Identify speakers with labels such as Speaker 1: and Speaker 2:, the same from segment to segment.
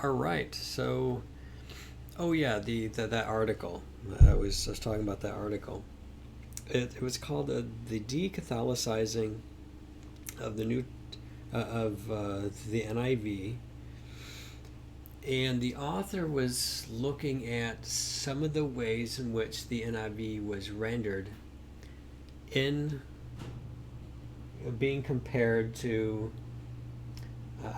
Speaker 1: All right. So, oh yeah, the that article. I was talking about that article. It was called the decatholicizing of the new of the NIV, and the author was looking at some of the ways in which the NIV was rendered in being compared to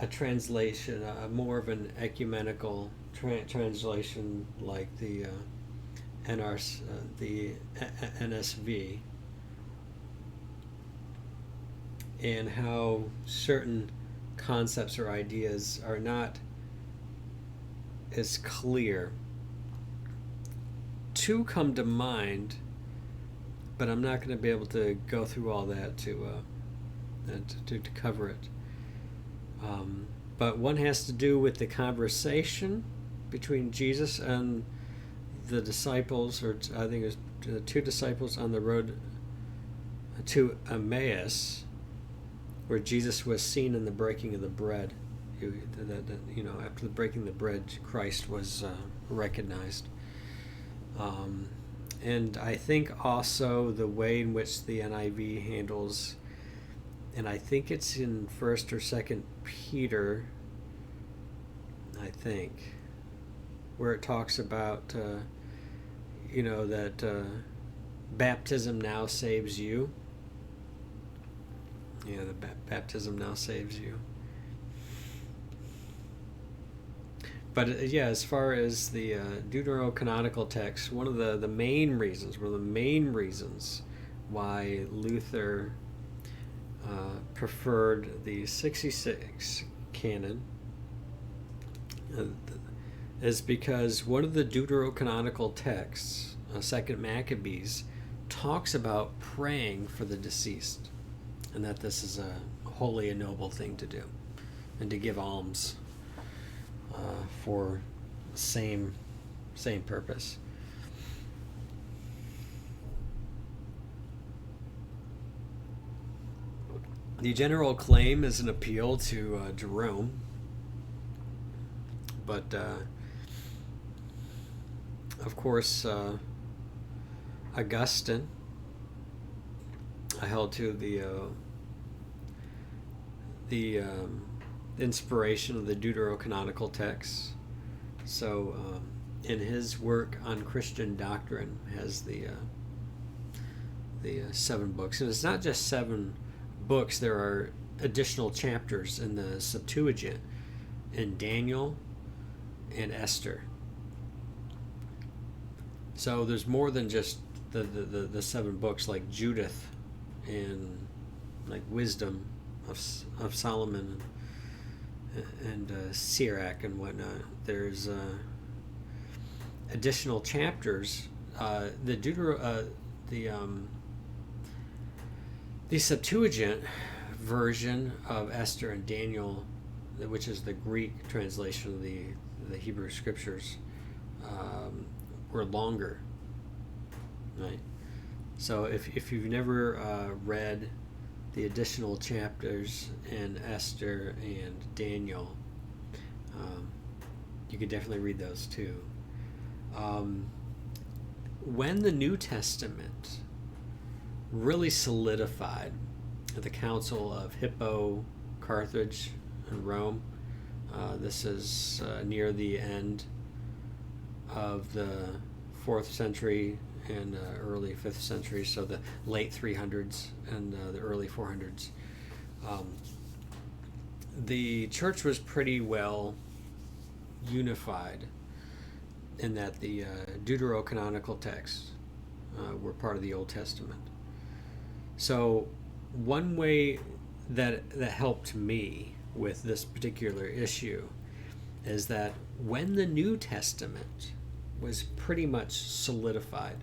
Speaker 1: a translation, more of an ecumenical translation like the NSV, and how certain concepts or ideas are not as clear. Two come to mind, but I'm not going to be able to go through all that to cover it. But one has to do with the conversation between Jesus and the disciples, or I think it was the two disciples on the road to Emmaus, where Jesus was seen in the breaking of the bread. After the breaking of the bread, Christ was recognized. And I think also the way in which the NIV handles, and I think it's in First or Second Peter, I think, where it talks about that baptism now saves you. Yeah, the baptism now saves you. But yeah, as far as the deuterocanonical text, one of the main reasons why Luther preferred the 66 canon is because one of the deuterocanonical texts, Second Maccabees, talks about praying for the deceased, and that this is a holy and noble thing to do, and to give alms for the same purpose. The general claim is an appeal to Jerome, but of course Augustine held to the inspiration of the deuterocanonical texts. So in his work on Christian doctrine has the 7 books, and it's not just 7 books. There are additional chapters in the Septuagint, in Daniel and Esther. So there's more than just the 7 books, like Judith and like Wisdom of Solomon and Sirach and whatnot. There's additional chapters. The Septuagint version of Esther and Daniel, which is the Greek translation of the Hebrew scriptures, were longer, right? So if you've never read the additional chapters in Esther and Daniel, you could definitely read those too. When the New Testament really solidified at the Council of Hippo, Carthage, and Rome, this is near the end of the 4th century and early 5th century, so the late 300s and the early 400s. The church was pretty well unified in that the deuterocanonical texts were part of the Old Testament. So one way that helped me with this particular issue is that when the New Testament was pretty much solidified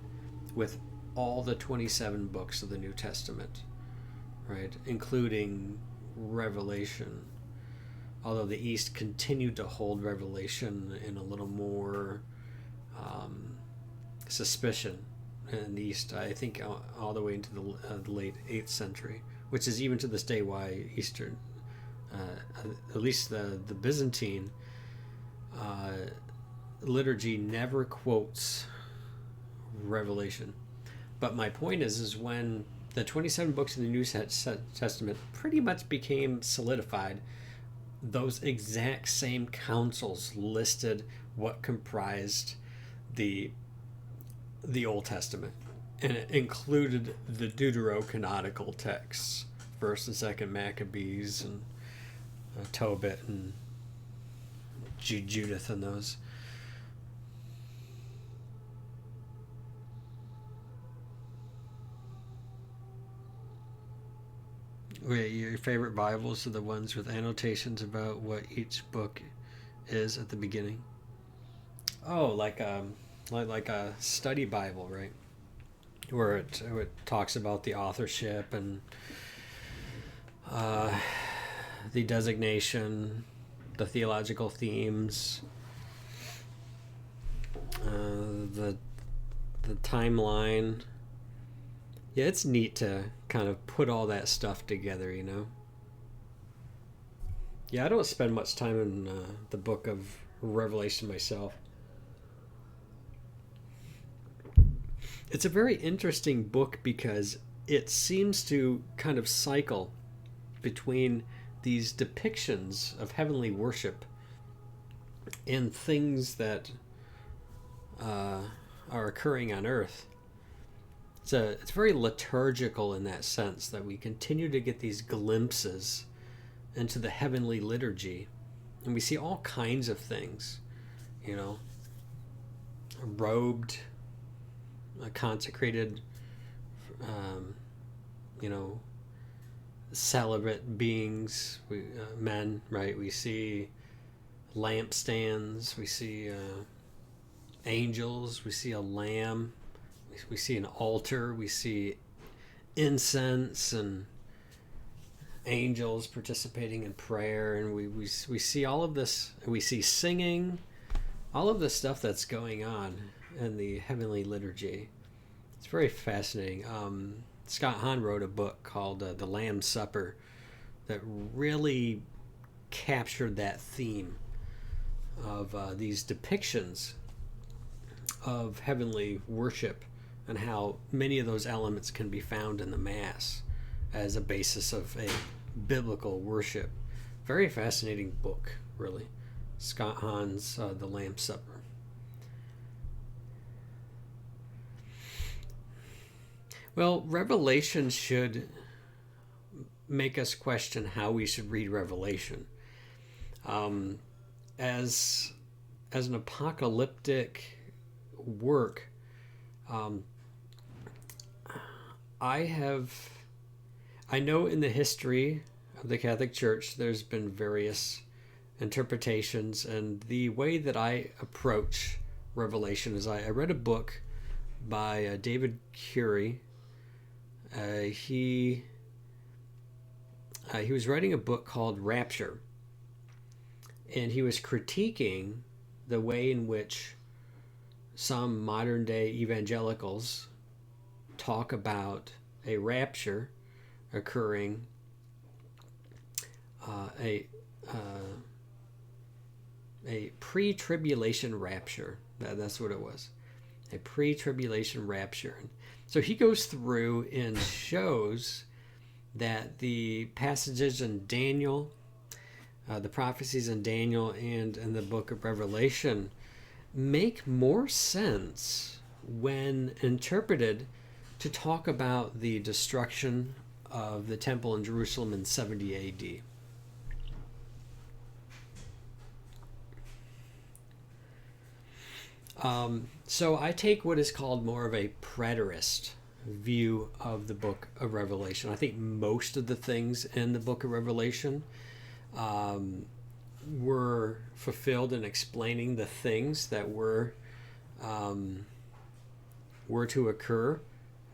Speaker 1: with all the 27 books of the New Testament, right, including Revelation, although the East continued to hold Revelation in a little more suspicion. In the East, I think all the way into the late 8th century, which is even to this day why Eastern, at least the Byzantine uh, liturgy never quotes Revelation. But my point is when the 27 books of the New Testament pretty much became solidified, those exact same councils listed what comprised the Old Testament, and it included the deuterocanonical texts, First and Second Maccabees and Tobit and Judith and those. Wait, your favorite Bibles are the ones with annotations about what each book is at the beginning? Oh, like a study Bible, right? Where it talks about the authorship and uh, the designation, the theological themes, the timeline. Yeah, it's neat to kind of put all that stuff together, you know. Yeah, I don't spend much time in the book of Revelation myself. It's a very interesting book because it seems to kind of cycle between these depictions of heavenly worship and things that are occurring on earth. It's very liturgical in that sense that we continue to get these glimpses into the heavenly liturgy, and we see all kinds of things, you know, robed, consecrated, um, you know, celibate beings, men, right? We see lampstands, we see angels, we see a lamb, we see an altar, we see incense and angels participating in prayer, and we see all of this. We see singing, all of the stuff that's going on in the heavenly liturgy. It's very fascinating. Scott Hahn wrote a book called The Lamb's Supper that really captured that theme of these depictions of heavenly worship and how many of those elements can be found in the Mass as a basis of a biblical worship. Very fascinating book, really. Scott Hahn's The Lamb's Supper. Well, Revelation should make us question how we should read Revelation. As an apocalyptic work, I know in the history of the Catholic Church there's been various interpretations, and the way that I approach Revelation is I read a book by David Curie. He was writing a book called Rapture, and he was critiquing the way in which some modern day evangelicals talk about a rapture occurring, a pre-tribulation rapture. That's what it was, a pre-tribulation rapture. So he goes through and shows that the passages in Daniel, the prophecies in Daniel and in the book of Revelation make more sense when interpreted to talk about the destruction of the temple in Jerusalem in 70 AD. So I take what is called more of a preterist view of the book of Revelation. I think most of the things in the book of Revelation were fulfilled in explaining the things that were to occur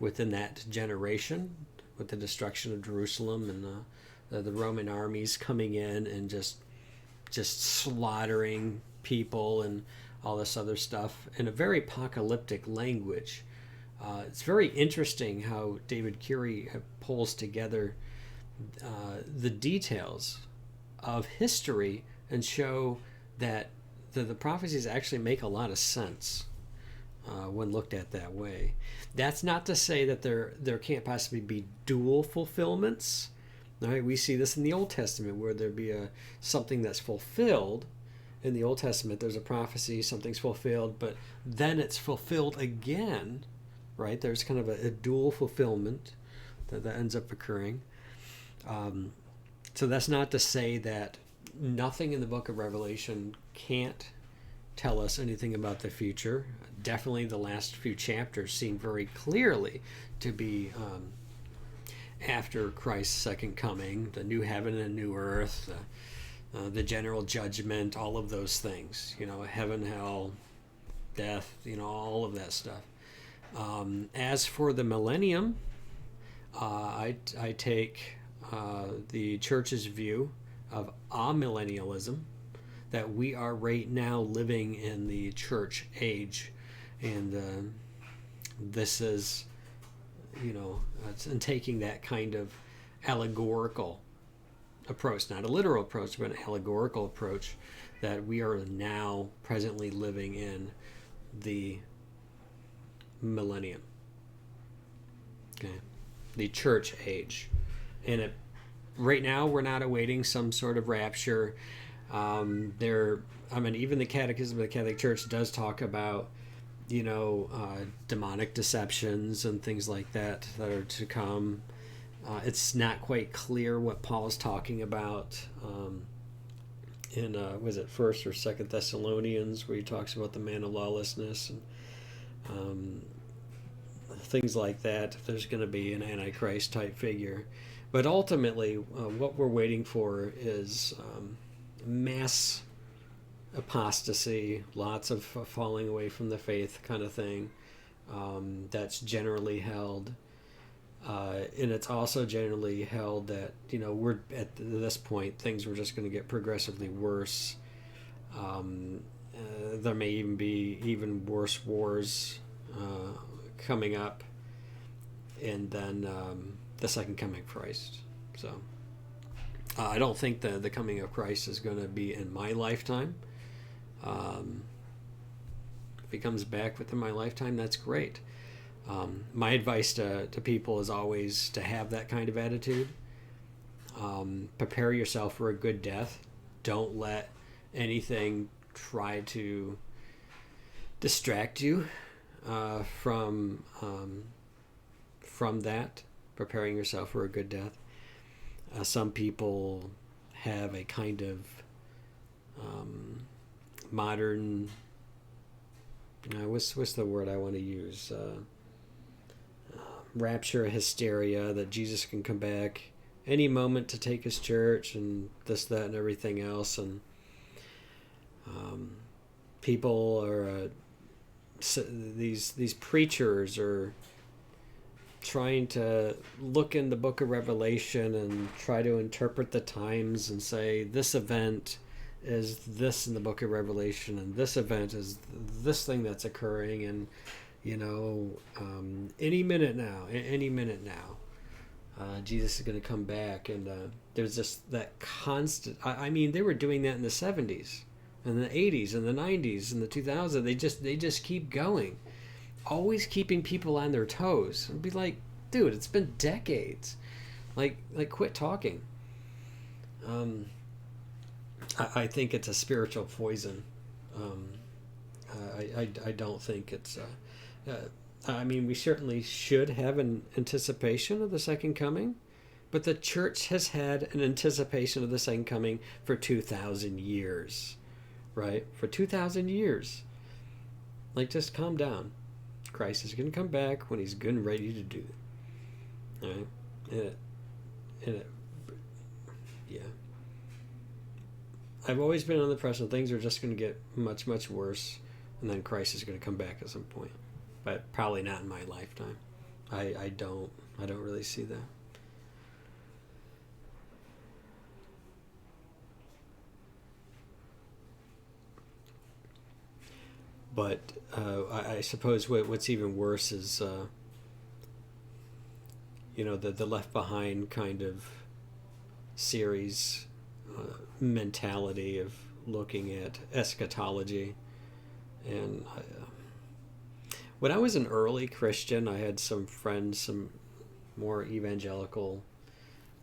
Speaker 1: within that generation, with the destruction of Jerusalem and the Roman armies coming in and just slaughtering people and all this other stuff in a very apocalyptic language. It's very interesting how David Curie pulls together the details of history and show that the prophecies actually make a lot of sense when looked at that way. That's not to say that there can't possibly be dual fulfillments. Right? We see this in the Old Testament where there be something that's fulfilled. In the Old Testament, there's a prophecy, something's fulfilled, but then it's fulfilled again. Right? There's kind of a dual fulfillment that ends up occurring. So that's not to say that nothing in the book of Revelation can't tell us anything about the future. Definitely the last few chapters seem very clearly to be after Christ's second coming, the new heaven and new earth, the general judgment, all of those things, heaven, hell, death, all of that stuff. As for the millennium, I take the church's view of amillennialism, that we are right now living in the church age, and this is, and taking that kind of allegorical approach, not a literal approach, but an allegorical approach, that we are now presently living in the millennium. Okay, the church age, and right now we're not awaiting some sort of rapture. Even the Catechism of the Catholic Church does talk about, demonic deceptions and things like that are to come. It's not quite clear what Paul's talking about in was it First or Second Thessalonians, where he talks about the man of lawlessness and things like that. If there's going to be an Antichrist type figure, but ultimately, what we're waiting for is mass apostasy, lots of falling away from the faith kind of thing. That's generally held. And it's also generally held that, we're at this point, things were just going to get progressively worse. There may even be even worse wars coming up. And then the second coming of Christ. So I don't think the coming of Christ is going to be in my lifetime. If he comes back within my lifetime, that's great. My advice to people is always to have that kind of attitude. Prepare yourself for a good death. Don't let anything try to distract you from that. Preparing yourself for a good death. Some people have a kind of modern, what's the word I want to use? Rapture hysteria, that Jesus can come back any moment to take his church and this, that, and everything else. And people are these preachers are trying to look in the book of Revelation and try to interpret the times and say this event is this in the book of Revelation and this event is this thing that's occurring, and any minute now Jesus is going to come back. And there's just that constant, they were doing that in the 70s and the 80s and the 90s and the 2000s. They just keep going, always keeping people on their toes. And be like, dude, it's been decades. Like quit talking. I think it's a spiritual poison. I don't think it's. We certainly should have an anticipation of the second coming, but the church has had an anticipation of the second coming for 2,000 years, right? For 2,000 years. Just calm down. Christ is going to come back when he's good and ready to do it. All right? Yeah. I've always been on the impression things are just going to get much, much worse, and then Christ is going to come back at some point. But probably not in my lifetime. I don't really see that. But I suppose what's even worse is, the Left Behind kind of series mentality of looking at eschatology. And when I was an early Christian, I had some friends, some more evangelical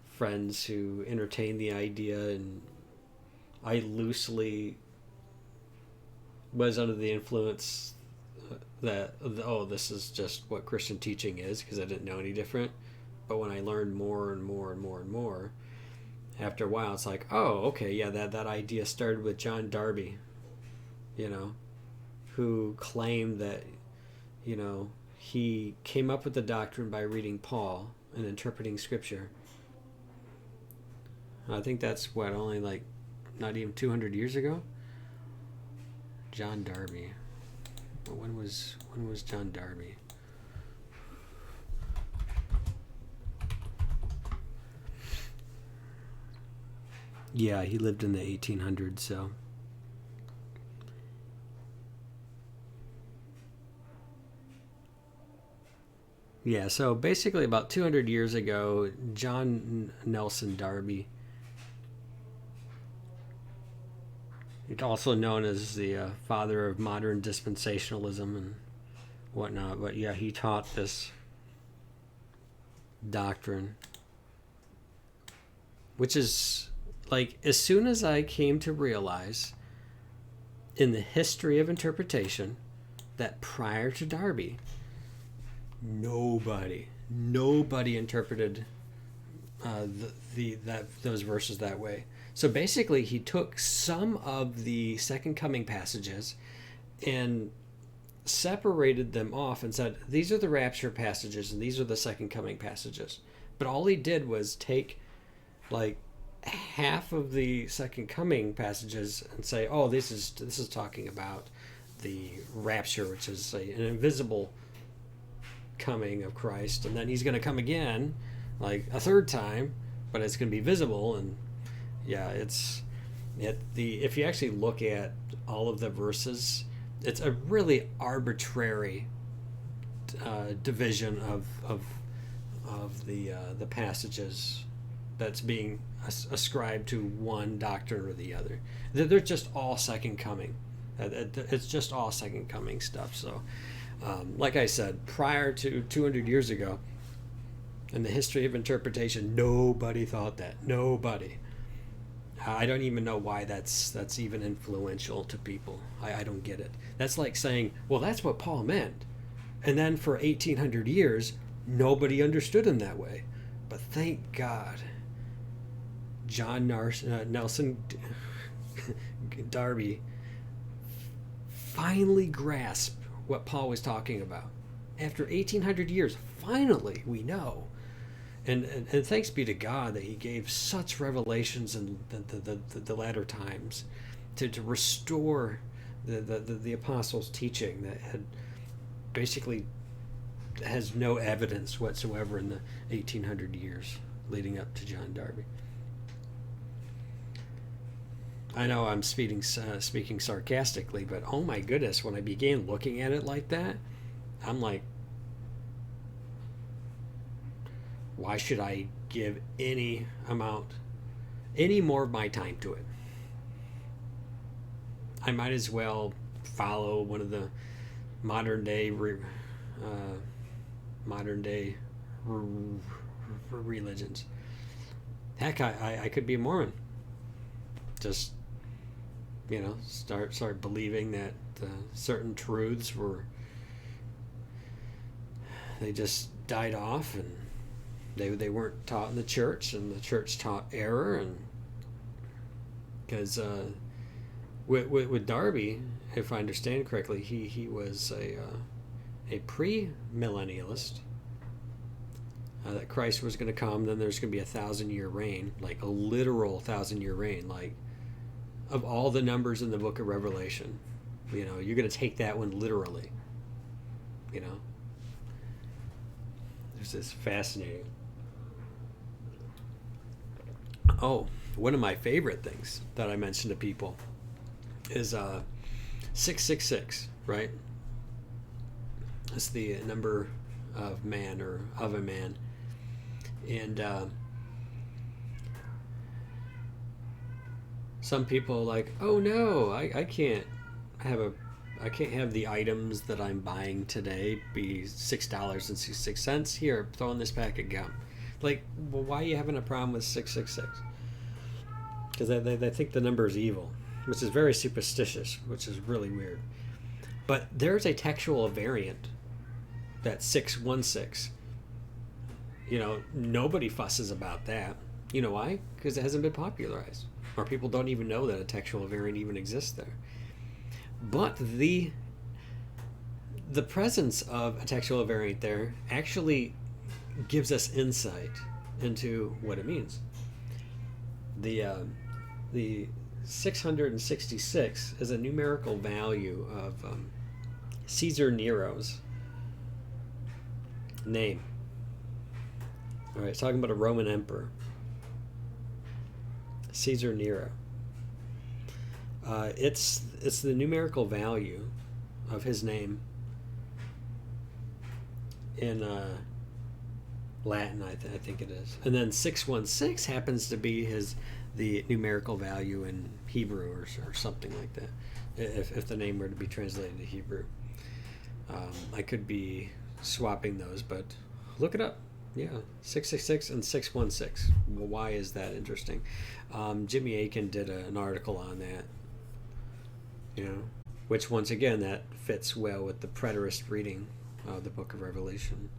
Speaker 1: friends who entertained the idea, and I loosely was under the influence that, oh, this is just what Christian teaching is, because I didn't know any different. But when I learned more and more and more and more, after a while, it's like, oh, okay, yeah, that idea started with John Darby, you know, who claimed that, you know, he came up with the doctrine by reading Paul and interpreting Scripture. I think that's what, only like not even 200 years ago. John Darby. When was John Darby? Yeah, he lived in the 1800s, so. Yeah, so basically about 200 years ago, John Nelson Darby, also known as the father of modern dispensationalism and whatnot, but yeah, he taught this doctrine, which is like, as soon as I came to realize in the history of interpretation that prior to Darby, nobody interpreted those verses that way. So basically, he took some of the second coming passages and separated them off and said, these are the rapture passages and these are the second coming passages. But all he did was take like half of the second coming passages and say, oh, this is talking about the rapture, which is an invisible coming of Christ, and then he's going to come again like a third time, but it's going to be visible. And yeah, if you actually look at all of the verses, it's a really arbitrary division of the passages that's being ascribed to one doctrine or the other. They're just all second coming. It's just all second coming stuff. So like I said, prior to 200 years ago, in the history of interpretation, nobody thought that. Nobody. I don't even know why that's even influential to people. I don't get it. That's like saying, well, that's what Paul meant. And then for 1800 years, nobody understood him that way. But thank God, John Nelson Darby finally grasped what Paul was talking about. After 1800 years, finally we know. And thanks be to God that he gave such revelations in the latter times to restore the apostles' teaching that had basically has no evidence whatsoever in the 1800 years leading up to John Darby. I know I'm speaking sarcastically, but oh my goodness, when I began looking at it like that, I'm like, why should I give any more of my time to it? I might as well follow one of the modern day religions. Heck, I could be a Mormon. Just, start believing that certain truths they just died off, and they weren't taught in the church, and the church taught error. And because with Darby, if I understand correctly, he was a pre-millennialist, that Christ was going to come, then there's going to be 1,000-year reign, like a literal 1,000-year reign, like of all the numbers in the book of Revelation. You're going to take that one literally. This is fascinating. Oh, one of my favorite things that I mention to people is 666, right? It's the number of man, or of a man. And some people are like, oh no, I can't have a I can't have the items that I'm buying today be $6.66. Here, throw in this pack of gum. Like, well, why are you having a problem with 666? Because they think the number is evil, which is very superstitious, which is really weird. But there's a textual variant, that 616. You know, nobody fusses about that. You know why? Because it hasn't been popularized, or people don't even know that a textual variant even exists there. But the presence of a textual variant there actually gives us insight into what it means. The 666 is a numerical value of Caesar Nero's name. All right, it's talking about a Roman emperor, Caesar Nero. It's the numerical value of his name in Latin, I think it is, and then 616 happens to be the numerical value in Hebrew or something like that. If the name were to be translated to Hebrew, I could be swapping those, but look it up. Yeah, 666 and 616. Well, why is that interesting? Jimmy Akin did an article on that. You know, which once again that fits well with the preterist reading of the Book of Revelation.